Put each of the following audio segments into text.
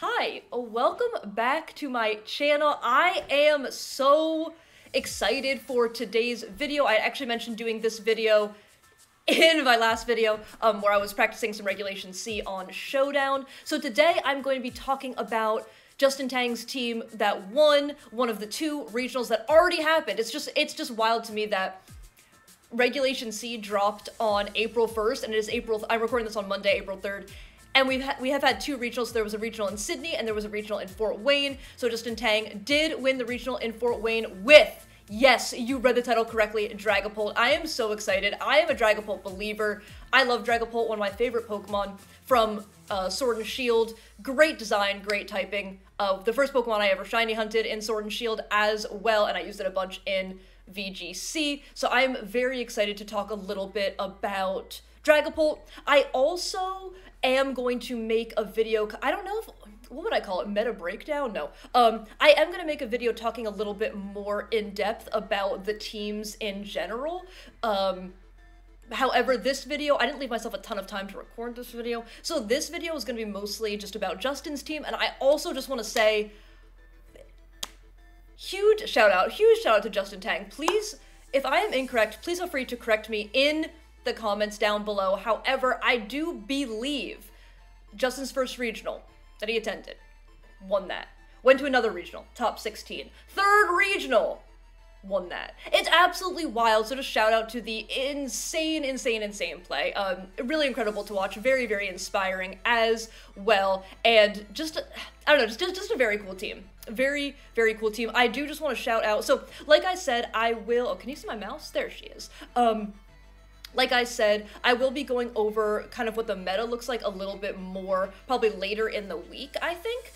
Hi, welcome back to my channel. I am so excited for today's video. I actually mentioned doing this video in my last video where I was practicing some Regulation C on Showdown. So today I'm going to be talking about Justin Tang's team that won one of the two regionals that already happened. It's just wild to me that Regulation C dropped on April 1st, and it is I'm recording this on Monday, April 3rd, and we have had two regionals. There was a regional in Sydney, and there was a regional in Fort Wayne. So Justin Tang did win the regional in Fort Wayne with, yes, you read the title correctly, Dragapult. I am so excited. I am a Dragapult believer. I love Dragapult, one of my favorite Pokemon from Sword and Shield. Great design, great typing. The first Pokemon I ever shiny hunted in Sword and Shield as well, and I used it a bunch in VGC. So I'm very excited to talk a little bit about Dragapult. I also am going to make a video, I don't know if, what would I call it, meta breakdown? No. I am going to make a video talking a little bit more in depth about the teams in general. However, this video, I didn't leave myself a ton of time to record this video, so this video is going to be mostly just about Justin's team, and I also just want to say, huge shout out to Justin Tang. Please, if I am incorrect, please feel free to correct me in the comments down below. However, I do believe Justin's first regional that he attended, won that. Went to another regional, top 16. Third regional, won that. It's absolutely wild, so just shout out to the insane play. Really incredible to watch, very, very inspiring as well, and just, I don't know, just a very cool team. Very, very cool team. I do just want to shout out, so, like I said, I will, oh, can you see my mouse? There she is. Like I said, I will be going over kind of what the meta looks like a little bit more, probably later in the week, I think.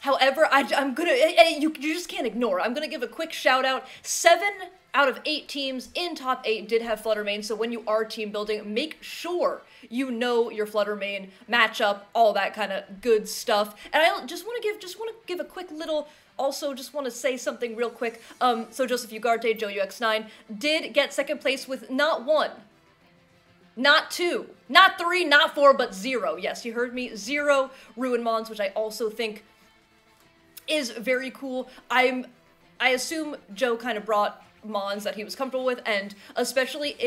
However, I'm gonna, you just can't ignore. I'm gonna give a quick shout out. 7 out of 8 teams in top 8 did have Flutter Mane, so when you are team building, make sure you know your Flutter Mane matchup, all that kind of good stuff. And I just want to give a quick little. Also, just want to say something real quick. So Joseph Ugarte, Joe UX9, did get second place with not 1, not 2, not 3, not 4, but 0. Yes, you heard me, 0 Ruin Mons, which I also think is very cool. I assume Joe kind of brought Mons that he was comfortable with, and especially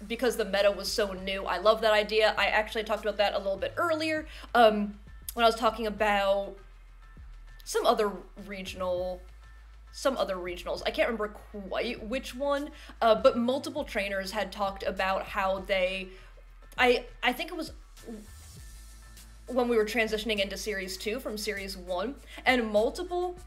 because the meta was so new. I love that idea. I actually talked about that a little bit earlier when I was talking about some other regionals. I can't remember quite which one, but multiple trainers had talked about how they, I think it was when we were transitioning into Series 2 from Series 1, and multiple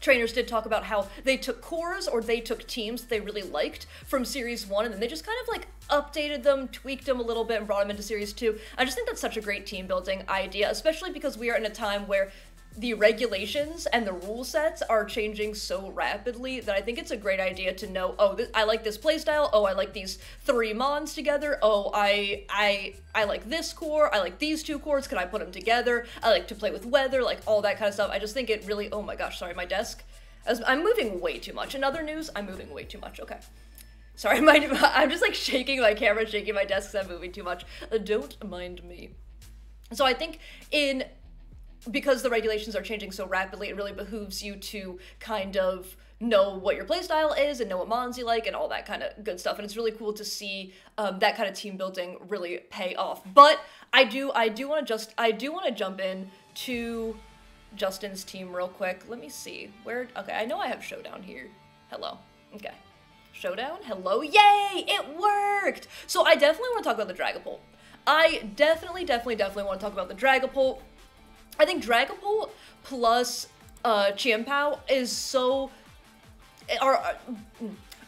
trainers did talk about how they took cores or they took teams that they really liked from Series 1, and then they just kind of like updated them, tweaked them a little bit, and brought them into Series 2. I just think that's such a great team building idea, especially because we are in a time where the regulations and the rule sets are changing so rapidly that I think it's a great idea to know, oh, I like this playstyle, oh, I like these 3 Mons together, oh, I like this core, I like these 2 cores, can I put them together, I like to play with weather, like all that kind of stuff. I just think it really, oh my gosh, sorry, my desk, I'm moving way too much. In other news, I'm moving way too much, okay. Sorry, I'm just like shaking my camera, shaking my desk because I'm moving too much. Don't mind me. So I think because the regulations are changing so rapidly, it really behooves you to kind of know what your playstyle is and know what Mons you like and all that kind of good stuff. And it's really cool to see that kind of team building really pay off. But I do want to jump in to Justin's team real quick. Let me see where. Okay, I know I have Showdown here. Hello. Okay, Showdown. Hello. Yay! It worked. So I definitely want to talk about the Dragapult. I definitely want to talk about the Dragapult. I think Dragapult plus Chien-Pao is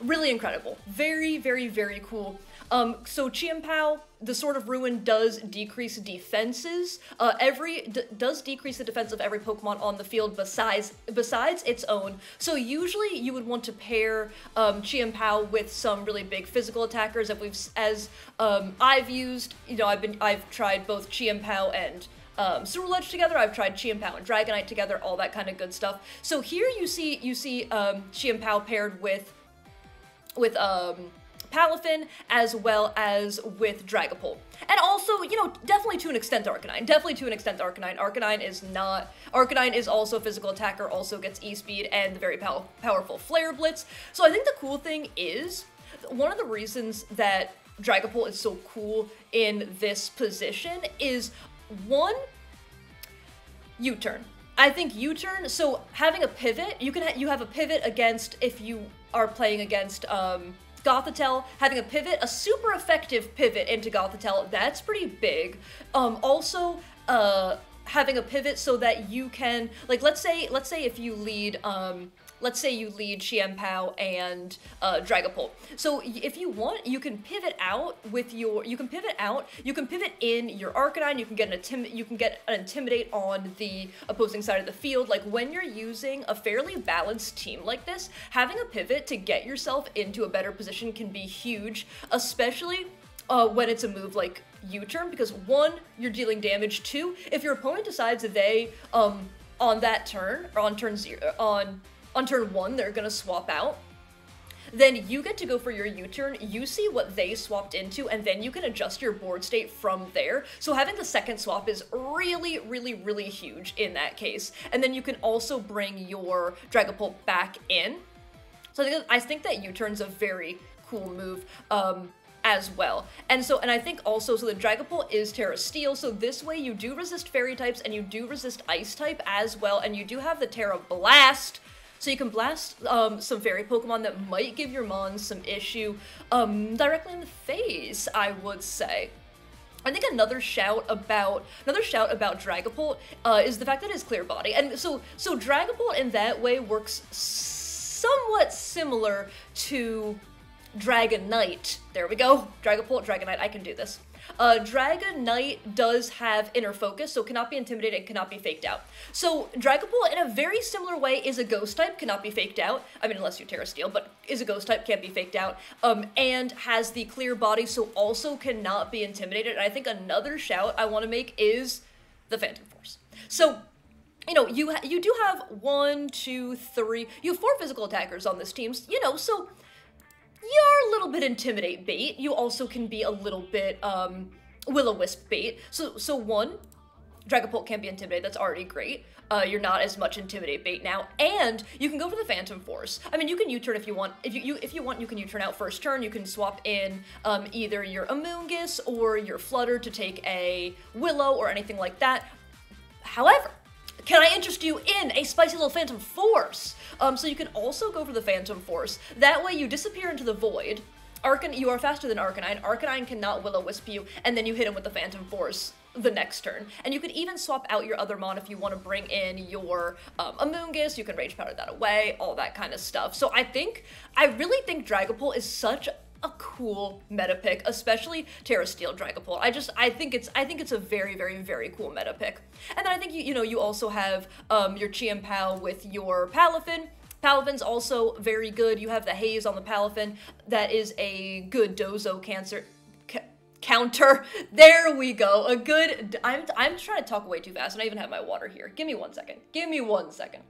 really incredible. Very, very, very cool. So Chien-Pao, the Sword of Ruin does decrease defenses. Does decrease the defense of every Pokemon on the field besides its own. So usually you would want to pair Chien-Pao with some really big physical attackers. I've used, you know, I've tried both Chien-Pao and Scarlet together. I've tried Chien-Pao and Dragonite together, all that kind of good stuff. So here you see Chien-Pao paired with Palafin, as well as with Dragapult. And also, you know, definitely to an extent Arcanine. Definitely to an extent Arcanine. Arcanine is also a physical attacker, also gets E-Speed and the very powerful Flare Blitz. So I think the cool thing is, one of the reasons that Dragapult is so cool in this position is, one, U-turn. I think U-turn, so having a pivot, you have a pivot against, if you are playing against Gothitelle, having a pivot, a super effective pivot into Gothitelle, that's pretty big. Also, having a pivot so that you can, like, let's say if you lead, let's say you lead Chien-Pao and Dragapult. So if you want, you can pivot out with your, you can pivot in your Arcanine, you can get an Intimidate on the opposing side of the field. Like, when you're using a fairly balanced team like this, having a pivot to get yourself into a better position can be huge, especially when it's a move like U-turn, because one, you're dealing damage, two, if your opponent decides that they, on that turn, or on turn zero, on turn one, they're gonna swap out, then you get to go for your U-turn, you see what they swapped into, and then you can adjust your board state from there. So having the second swap is really, really, really huge in that case. And then you can also bring your Dragapult back in. So I think that U-turn's a very cool move, as well. And I think also, so the Dragapult is Terra Steel, so this way you do resist Fairy types and you do resist Ice type as well, and you do have the Terra Blast, so you can blast some Fairy Pokemon that might give your Mons some issue directly in the face, I would say. I think another shout about Dragapult is the fact that it's Clear Body, and so Dragapult in that way works somewhat similar to Dragonite. There we go. Dragapult, Dragonite, I can do this. Dragonite does have inner focus, so cannot be intimidated, cannot be faked out. So Dragapult, in a very similar way, is a ghost type, cannot be faked out. I mean, unless you Terra Steel, but is a ghost type, can't be faked out. And has the clear body, so also cannot be intimidated. And I think another shout I want to make is the Phantom Force. So, you know, you do have 1, 2, 3, you have 4 physical attackers on this team, you know, so you're a little bit Intimidate bait. You also can be a little bit Will-O-Wisp bait. So one, Dragapult can't be Intimidated. That's already great. You're not as much Intimidate bait now, and you can go for the Phantom Force. I mean, you can U-turn if you want. If you want, you can U-turn out first turn. You can swap in either your Amoonguss or your Flutter to take a Willow or anything like that. However, can I interest you in a spicy little Phantom Force? So you can also go for the Phantom Force. That way you disappear into the void. You are faster than Arcanine. Arcanine cannot Will-O-Wisp you, and then you hit him with the Phantom Force the next turn. And you can even swap out your other mon if you want to bring in your Amoonguss. You can Rage Powder that away, all that kind of stuff. So I really think Dragapult is such a cool meta pick, especially Terra Steel Dragapult. I think it's a very, very, very cool meta pick. And then I think you also have your Chien-Pao with your Palafin. Palafin's also very good. You have the Haze on the Palafin. That is a good Dozo counter. There we go. A good. I'm trying to talk way too fast, and I even have my water here. Give me 1 second. Give me 1 second.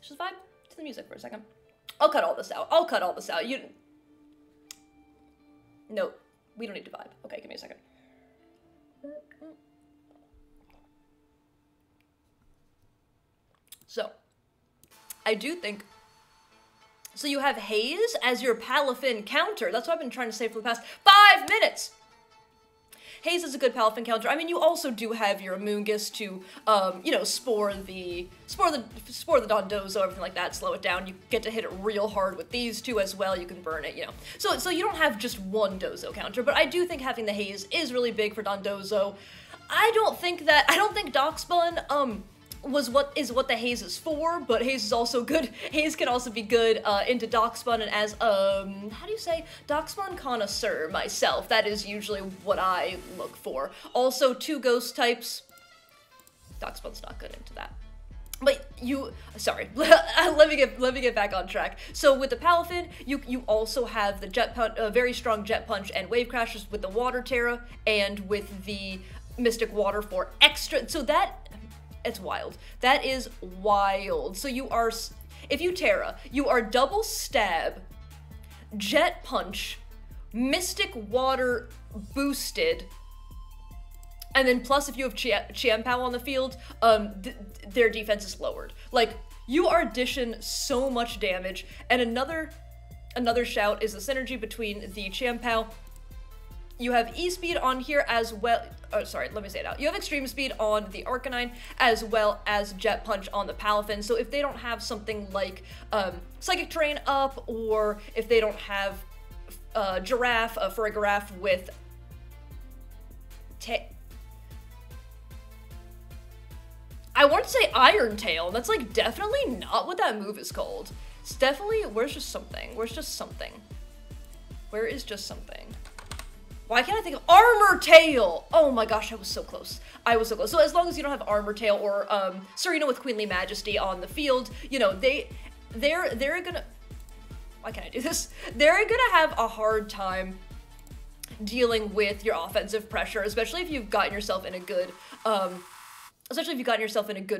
Just vibe to the music for a second. I'll cut all this out. I'll cut all this out. No, we don't need to vibe. Okay, give me a second. So, I do think, so you have Haze as your Palafin counter. That's what I've been trying to say for the past 5 minutes. Haze is a good Palafin counter. I mean, you also do have your Amoonguss to, spore the Dondozo, everything like that, slow it down. You get to hit it real hard with these two as well. You can burn it, So you don't have just one Dozo counter, but I do think having the Haze is really big for Dondozo. I don't think Doxbun, is what the Haze is for, but Haze is also good. Haze can also be good into Doxbun, and as how do you say, Doxbun connoisseur myself, that is usually what I look for. Also, 2 ghost types. Doxbun's not good into that. But sorry, let me get back on track. So with the Palafin, you also have the Jet Punch, very strong Jet Punch and Wave Crashers with the Water Terra, and with the Mystic Water for extra. So it's wild. That is wild. So you are If you Terra, you are double stab, jet punch, mystic water boosted, and then plus if you have Chien-Pao on the field, their defense is lowered. Like, you are dishing so much damage. And another shout is the synergy between the Chien-Pao. You have E-Speed on here as well. Oh, sorry, let me say it out. You have Extreme Speed on the Arcanine as well as Jet Punch on the Palafin. So if they don't have something like Psychic Terrain up, or if they don't have Giraffe, Farigiraf with I want to say Iron Tail, and that's like definitely not what that move is called. It's definitely, where's just something? Where is just something? Why can't I think of Armor Tail? Oh my gosh, I was so close. I was so close. So as long as you don't have Armor Tail or Serena with Queenly Majesty on the field, you know, they're gonna, why can't I do this? They're gonna have a hard time dealing with your offensive pressure, especially if you've gotten yourself in a good,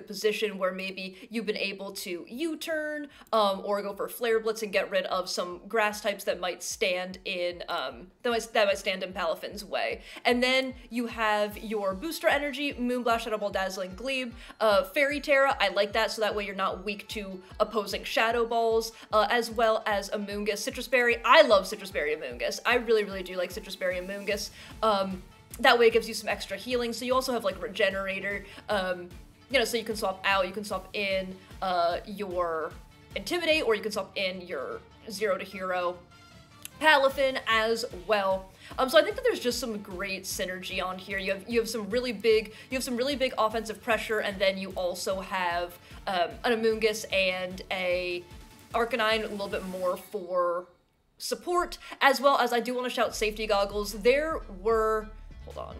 position where maybe you've been able to U-turn, or go for Flare Blitz and get rid of some grass types that might stand in, that might stand in Palafin's way. And then you have your booster energy, Moonblast, Shadow Ball, Dazzling Gleam, Fairy Terra. I like that, so that way you're not weak to opposing Shadow Balls, as well as Amoonguss, Citrus Berry. I love Citrus Berry Amoonguss. I really, really do like Citrus Berry Amoonguss. That way it gives you some extra healing. So you also have like Regenerator, you know, so you can swap out, you can swap in your Intimidate, or you can swap in your Zero to Hero Palafin as well. So I think that there's just some great synergy on here. You have some really big offensive pressure, and then you also have an Amoonguss and a Arcanine a little bit more for support, as well as I do want to shout Safety Goggles. There were, hold on.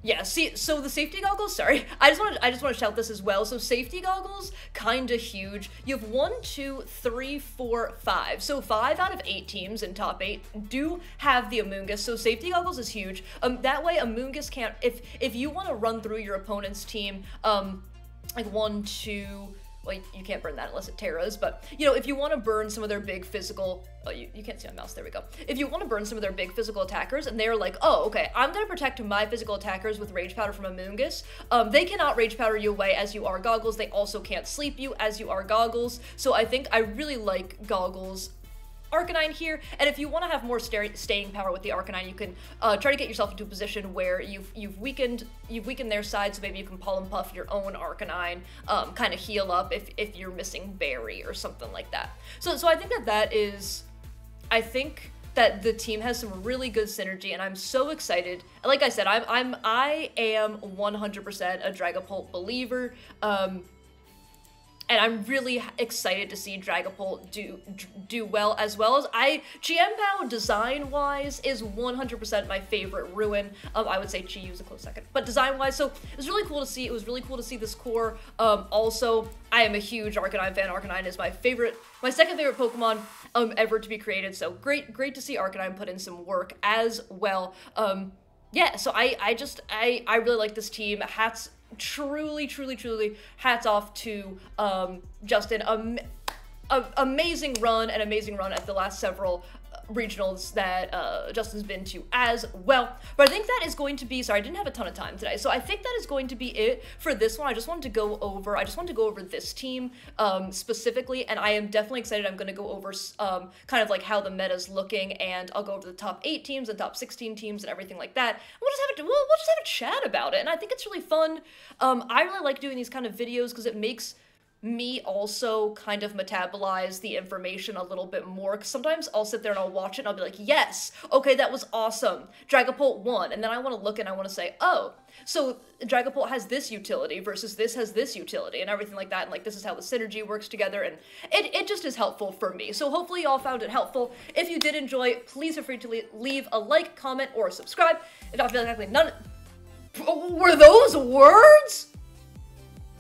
Yeah, see, so the Safety Goggles, sorry, I just want to shout this as well. So Safety Goggles, kinda huge. You have 1, 2, 3, 4, 5. So 5 out of 8 teams in top 8 do have the Amoonguss. So Safety Goggles is huge. That way Amoonguss can't, if you want to run through your opponent's team, like 1, 2. Well, you can't burn that unless it Terras, but, you know, if you want to burn some of their big physical, oh, you can't see my mouse, there we go. If you want to burn some of their big physical attackers, and they're like, oh, okay, I'm going to protect my physical attackers with Rage Powder from Amoonguss, they cannot Rage Powder you away as you are Goggles, they also can't sleep you as you are Goggles, so I think I really like Goggles Arcanine here, and if you want to have more staying power with the Arcanine, you can try to get yourself into a position where you've weakened their side, so maybe you can Pollen Puff your own Arcanine, kind of heal up if you're missing Berry or something like that. So I think I think that the team has some really good synergy, and I'm so excited. Like I said, I am 100% a Dragapult believer. And I'm really excited to see Dragapult do well as Chien-Pao design-wise is 100% my favorite Ruin. I would say Chi-Yu is a close second, but design-wise, so it was really cool to see. It was really cool to see this core. Also, I am a huge Arcanine fan. Arcanine is my second favorite Pokemon ever to be created. So great to see Arcanine put in some work as well. Yeah, so I really like this team. Truly hats off to Justin. Amazing run at the last several regionals that Justin's been to as well. But I think that is going to be, sorry, I didn't have a ton of time today, so I think that is going to be it for this one. I just wanted to go over this team specifically, and I am definitely excited. I'm going to go over kind of like how the meta's looking, and I'll go over the top 8 teams and top 16 teams and everything like that. We'll just have a chat about it, and I think it's really fun. I really like doing these kind of videos because it makes me also kind of metabolize the information a little bit more, because sometimes I'll sit there and I'll watch it and I'll be like, yes, okay, that was awesome, Dragapult won, and then I want to look and I want to say, oh, so Dragapult has this utility versus this has this utility and everything like that, and like this is how the synergy works together, and it just is helpful for me. So hopefully y'all found it helpful. If you did enjoy, please feel free to leave a like, comment, or subscribe. If not feeling exactly none, were those words?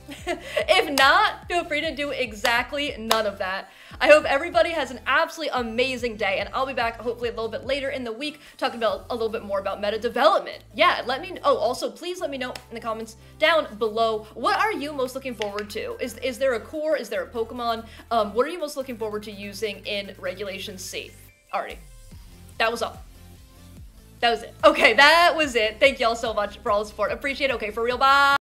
If not, feel free to do exactly none of that. I hope everybody has an absolutely amazing day, and I'll be back hopefully a little bit later in the week talking about a little bit more about meta development. Yeah, let me, oh, also please let me know in the comments down below, what are you most looking forward to? Is there a core? Is there a Pokemon? What are you most looking forward to using in Regulation C? Alrighty, that was all. That was it. Okay, that was it. Thank y'all so much for all the support. Appreciate it. Okay, for real, bye.